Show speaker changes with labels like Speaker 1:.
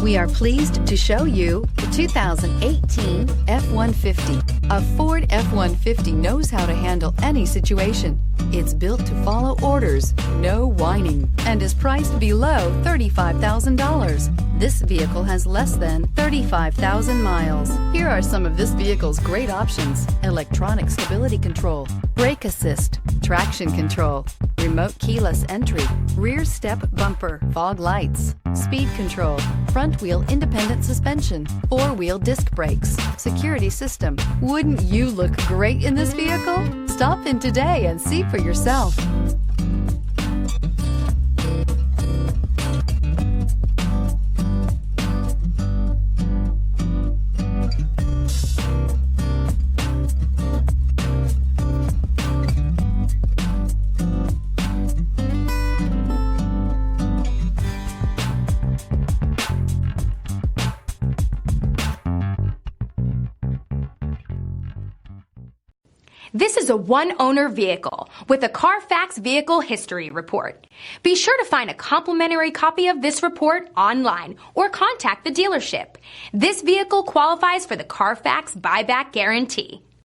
Speaker 1: We are pleased to show you the 2018 F-150. A Ford F-150 knows how to handle any situation. It's built to follow orders, no whining, and is priced below $35,000. This vehicle has less than 35,000 miles. Here are some of this vehicle's great options: electronic stability control, brake assist, traction control, remote keyless entry, rear step bumper, fog lights, speed control, front wheel independent suspension, four-wheel disc brakes, security system. Wouldn't you look great in this vehicle? Stop in today and see for yourself.
Speaker 2: This is a one-owner vehicle with a Carfax Vehicle History Report. Be sure to find a complimentary copy of this report online or contact the dealership. This vehicle qualifies for the Carfax Buyback Guarantee.